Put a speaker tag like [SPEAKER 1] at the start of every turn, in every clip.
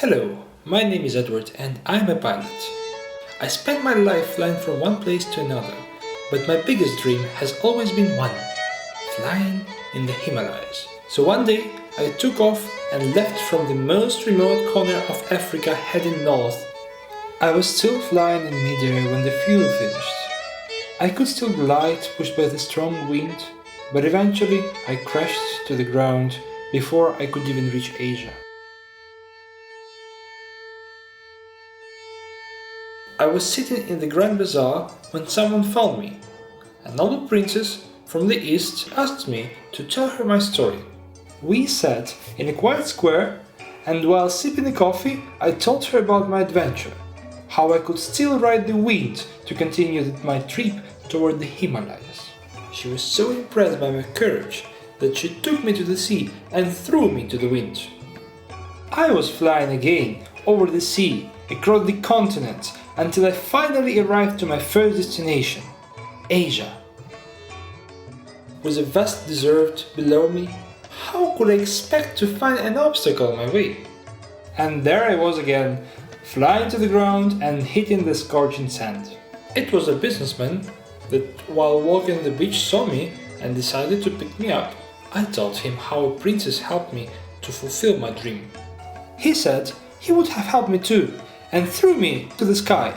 [SPEAKER 1] Hello, my name is Edward and I'm a pilot. I spent my life flying from one place to another, but my biggest dream has always been one: flying in the Himalayas. So one day I took off and left from the most remote corner of Africa heading north. I was still flying in midair when the fuel finished. I could still glide, pushed by the strong wind, but eventually I crashed to the ground before I could even reach Asia. I was sitting in the Grand Bazaar when someone found me. An old princess from the east asked me to tell her my story. We sat in a quiet square, and while sipping a coffee, I told her about my adventure, how I could still ride the wind to continue my trip toward the Himalayas. She was so impressed by my courage that she took me to the sea and threw me to the wind. I was flying again over the sea, across the continent, until I finally arrived to my first destination, Asia. With a vast desert below me, how could I expect to find an obstacle on my way? And there I was again, flying to the ground and hitting the scorching sand. It was a businessman that, while walking on the beach, saw me and decided to pick me up. I told him how a princess helped me to fulfill my dream. He said he would have helped me too, and threw me to the sky.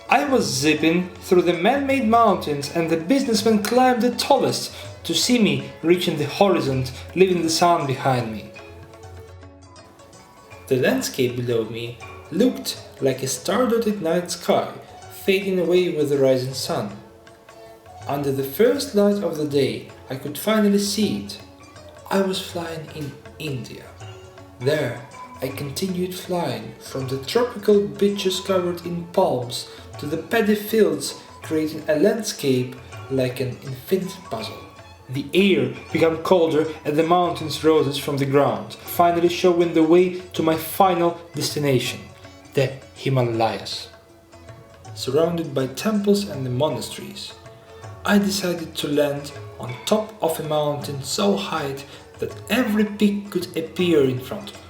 [SPEAKER 1] I was zipping through the man-made mountains, and the businessman climbed the tallest to see me reaching the horizon, leaving the sun behind me. The landscape below me looked like a star-dotted night sky, fading away with the rising sun. Under the first light of the day, I could finally see it. I was flying in India. There, I continued flying from the tropical beaches covered in palms to the paddy fields, creating a landscape like an infinite puzzle. The air became colder and the mountains rose from the ground, finally showing the way to my final destination, the Himalayas. Surrounded by temples and monasteries, I decided to land on top of a mountain so high that every peak could appear in front of me.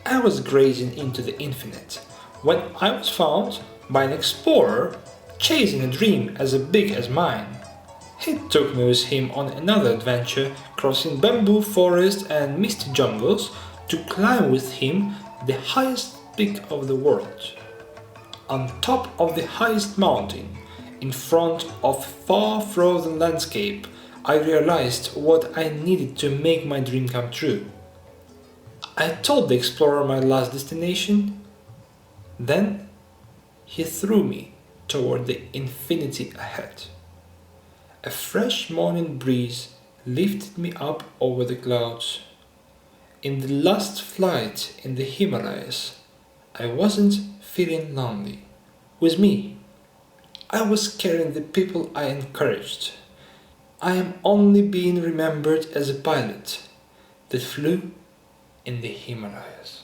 [SPEAKER 1] I was gazing into the infinite when I was found by an explorer chasing a dream as big as mine. He took me with him on another adventure, crossing bamboo forests and misty jungles to climb with him the highest peak of the world. On top of the highest mountain, in front of far frozen landscape, I realized what I needed to make my dream come true. I told the explorer my last destination. Then he threw me toward the infinity ahead. A fresh morning breeze lifted me up over the clouds. In the last flight in the Himalayas, I wasn't feeling lonely. With me, I was carrying the people I encouraged. I am only being remembered as a pilot that flew in the Himalayas.